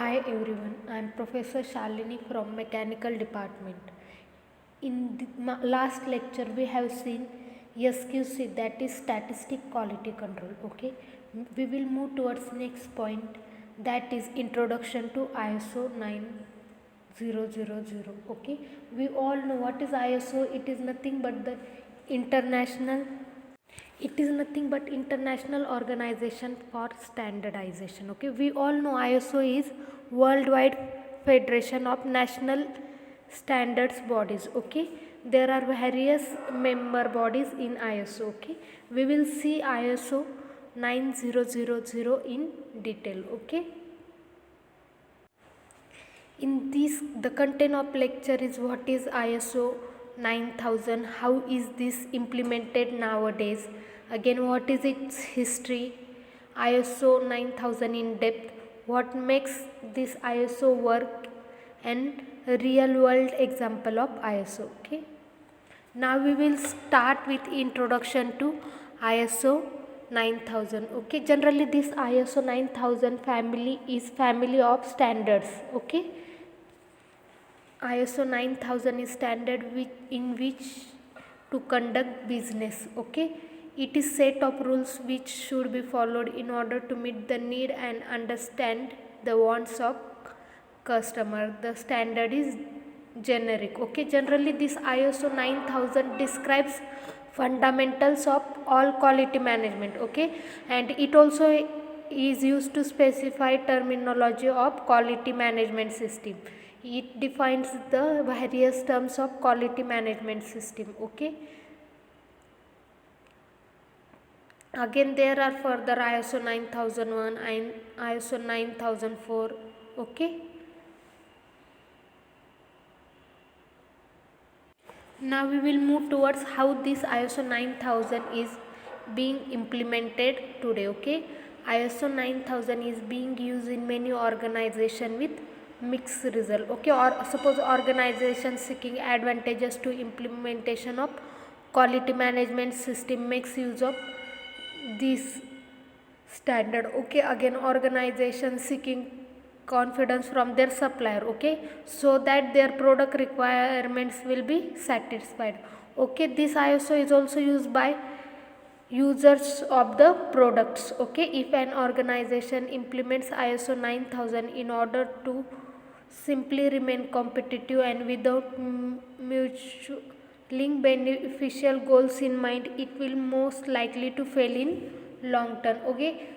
Hi everyone, I am Professor Shalini from Mechanical Department. In the last lecture we have seen SQC, that is Statistic Quality Control. Okay, we will move towards next point, that is Introduction to ISO 9000. Okay, we all know what is ISO. It is nothing but International Organization for Standardization. Okay, we all know ISO is worldwide federation of national standards bodies. Okay, there are various member bodies in ISO. Okay, we will see ISO 9000 in detail. Okay, in this the content of lecture is what is ISO 9000, how is this implemented nowadays, again what is its history, ISO 9000 in depth, what makes this ISO work, and real world example of ISO. Okay, now we will start with introduction to ISO 9000. Okay, generally this ISO 9000 family is family of standards. Okay, ISO 9000 is standard in which to conduct business. Okay, it is set of rules which should be followed in order to meet the need and understand the wants of customer. The standard is generic. Okay, generally this ISO 9000 describes fundamentals of all quality management. Okay, and it also is used to specify terminology of quality management system. It defines the various terms of quality management system. Okay, again there are further ISO 9001 and ISO 9004. Okay, now we will move towards how this ISO 9000 is being implemented today. Okay, ISO 9000 is being used in many organizations with mixed result. Okay, or suppose organization seeking advantages to implementation of quality management system makes use of this standard. Okay, again organization seeking confidence from their supplier. Okay, so that their product requirements will be satisfied. Okay, this ISO is also used by users of the products. Okay, if an organization implements ISO 9000 in order to simply remain competitive and without mutually beneficial goals in mind, it will most likely to fail in long term. Okay,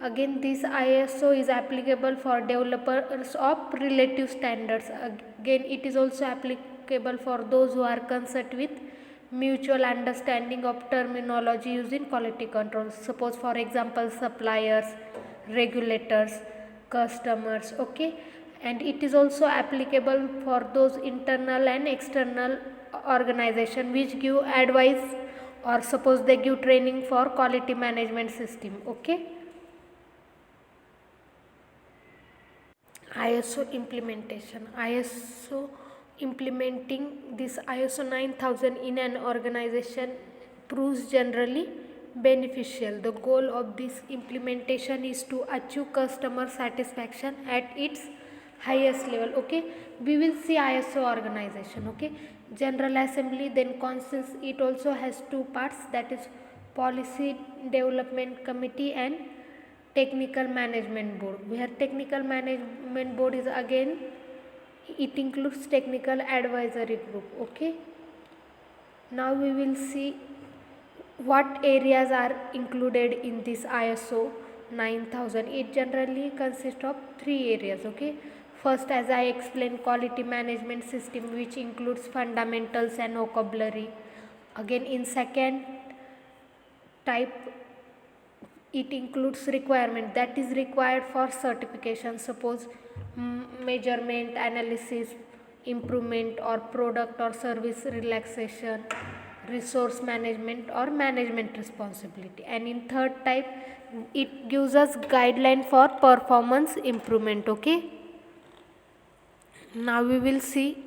again this ISO is applicable for developers of relative standards. Again it is also applicable for those who are concerned with mutual understanding of terminology used in quality control. Suppose for example suppliers, regulators, customers. Okay, and it is also applicable for those internal and external organization which give advice, or suppose they give training for quality management system. Okay, ISO implementation. ISO implementing this ISO 9000 in an organization proves generally beneficial. The goal of this implementation is to achieve customer satisfaction at its highest level. Okay, we will see ISO organization. Okay, General Assembly, then councils. It also has two parts, that is Policy Development Committee and Technical Management Board. Where Technical Management Board is again, it includes Technical Advisory Group. Okay, now we will see what areas are included in this ISO 9000. It generally consists of three areas. Okay, first, as I explained, quality management system, which includes fundamentals and vocabulary. Again in second type, it includes requirement that is required for certification. Suppose measurement, analysis, improvement, or product or service relaxation, resource management, or management responsibility. And in third type, it gives us guideline for performance improvement. Okay, now we will see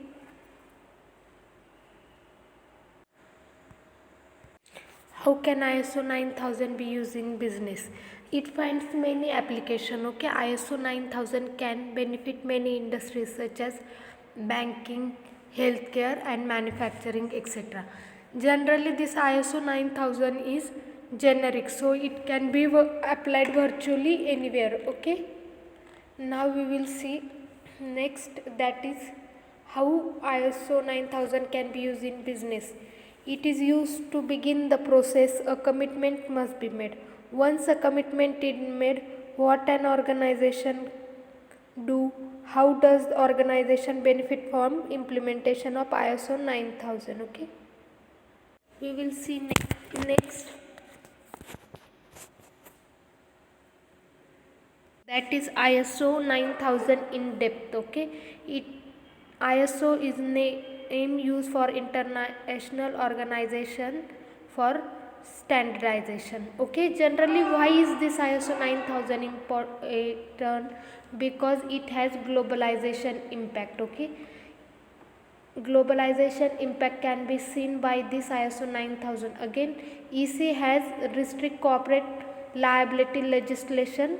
how can ISO 9000 be used in business. It finds many application. Okay, ISO 9000 can benefit many industries such as banking, healthcare and manufacturing, etc. Generally this ISO 9000 is generic, so it can be applied virtually anywhere. Okay, now we will see next, that is how ISO 9000 can be used in business. It is used to begin the process. A commitment must be made. Once a commitment is made, what an organization do? How does the organization benefit from implementation of ISO 9000? Okay, we will see next, that is ISO 9000 in depth. Okay, it ISO is name used for international organization for standardization. Okay, generally why is this ISO 9000 important? Because it has globalization impact. Okay, globalization impact can be seen by this ISO 9000. Again, EC has restrict corporate liability legislation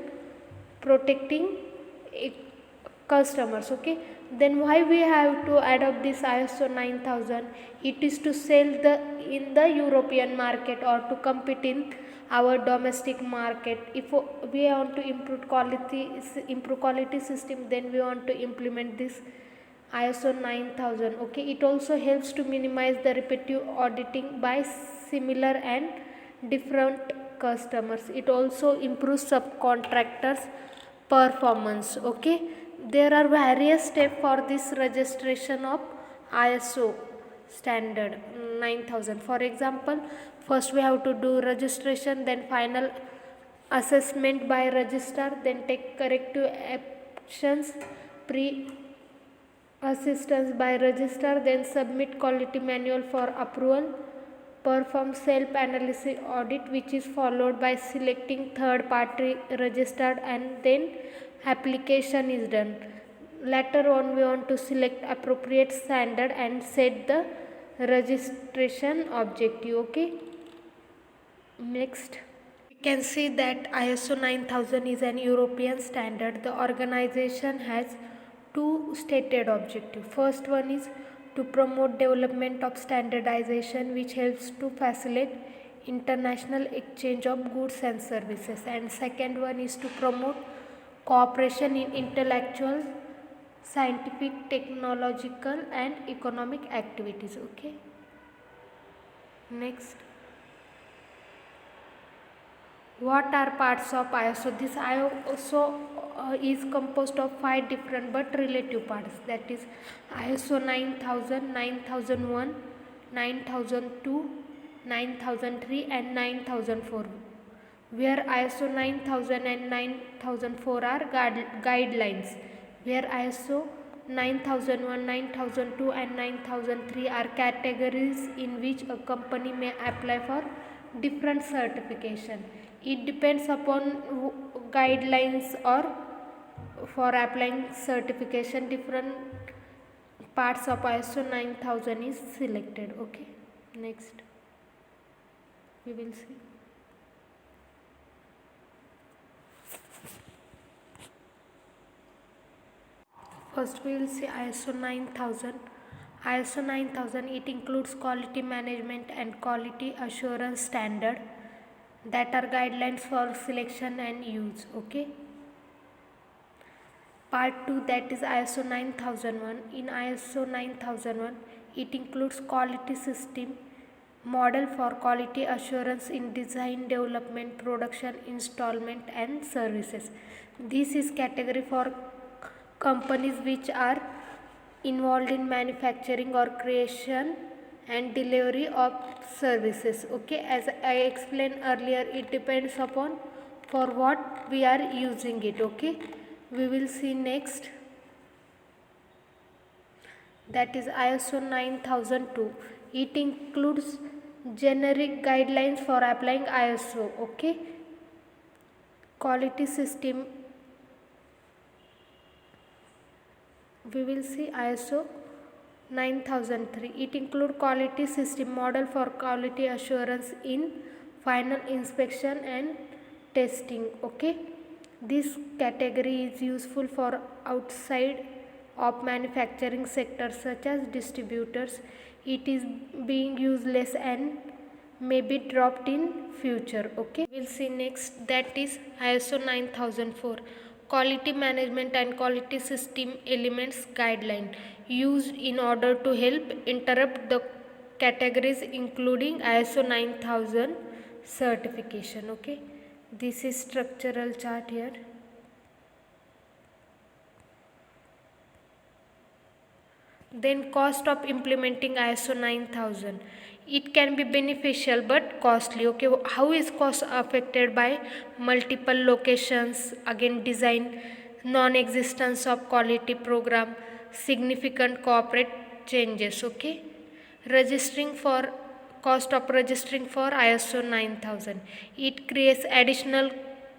protecting customers. Okay, then why we have to adopt this ISO 9000? It is to sell in the European market or to compete in our domestic market. If we want to improve quality system, then we want to implement this ISO 9000. Okay, it also helps to minimize the repetitive auditing by similar and different customers. It also improves subcontractors performance. Okay, there are various steps for this registration of ISO standard 9000. For example, first we have to do registration, then final assessment by registrar, then take corrective actions, pre assistance by registrar, then submit quality manual for approval, perform self-analysis audit, which is followed by selecting third party registered, and then application is done. Later on we want to select appropriate standard and set the registration objective. Okay, next we can see that ISO 9000 is an European standard. The organization has two stated objectives. First one is to promote development of standardization, which helps to facilitate international exchange of goods and services, and second one is to promote cooperation in intellectual, scientific, technological and economic activities. Okay, next, what are parts of ISO? This ISO is composed of 5 different but relative parts, that is ISO 9000, 9001, 9002, 9003 and 9004, where ISO 9000 and 9004 are guidelines, where ISO 9001, 9002 and 9003 are categories in which a company may apply for different certification. It depends upon guidelines or for applying certification, different parts of ISO 9000 is selected. Okay, next we will see. First we will see ISO 9000. ISO 9000, it includes quality management and quality assurance standard that are guidelines for selection and use. Okay, part 2, that is ISO 9001. In ISO 9001, it includes quality system model for quality assurance in design, development, production, installment and services. This is category for companies which are involved in manufacturing or creation and delivery of services. Okay, as I explained earlier, it depends upon for what we are using it. Okay, we will see next, that is ISO 9002. It includes generic guidelines for applying ISO. Okay, quality system, we will see ISO 9003. It includes quality system model for quality assurance in final inspection and testing. Okay, this category is useful for outside of manufacturing sectors such as distributors. It is being used less and may be dropped in future. Okay, we'll see next, that is ISO 9004 quality management and quality system elements guideline, used in order to help interrupt the categories including ISO 9000 certification. Okay, this is structural chart here. Then cost of implementing ISO 9000. It can be beneficial but costly. Okay, how is cost affected by multiple locations? Again, design, non-existence of quality program, significant corporate changes. Okay, registering for cost of registering for ISO 9000. It creates additional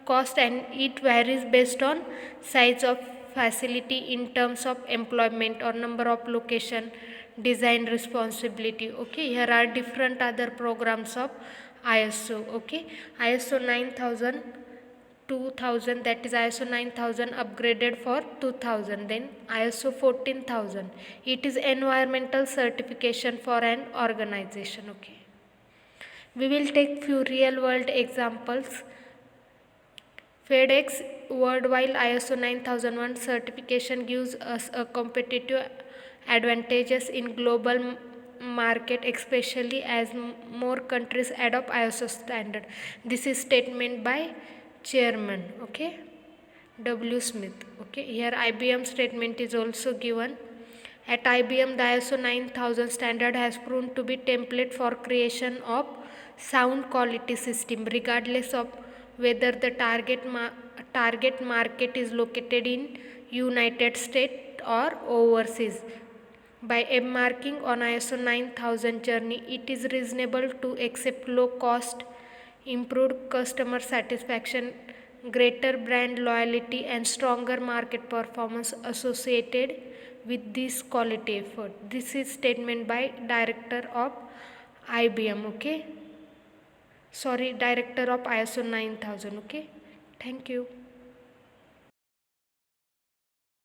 cost and it varies based on size of facility in terms of employment or number of location, design responsibility. Okay, here are different other programs of ISO. Okay, ISO 9000 2000, that is ISO 9000 upgraded for 2000. Then ISO 14000, it is environmental certification for an organization. Okay, we will take few real world examples. FedEx worldwide ISO 9001 certification gives us a competitive advantages in global market, especially as more countries adopt ISO standard. This is statement by chairman. Okay, W. Smith. Okay, here IBM statement is also given. At IBM, the ISO 9000 standard has proven to be template for creation of sound quality system, regardless of whether the target market is located in United States or overseas. By embarking on ISO 9000 journey, it is reasonable to accept low cost, improved customer satisfaction, greater brand loyalty and stronger market performance associated with this quality effort. This is statement by director of IBM. Okay, sorry, director of ISO 9000. Okay, thank you.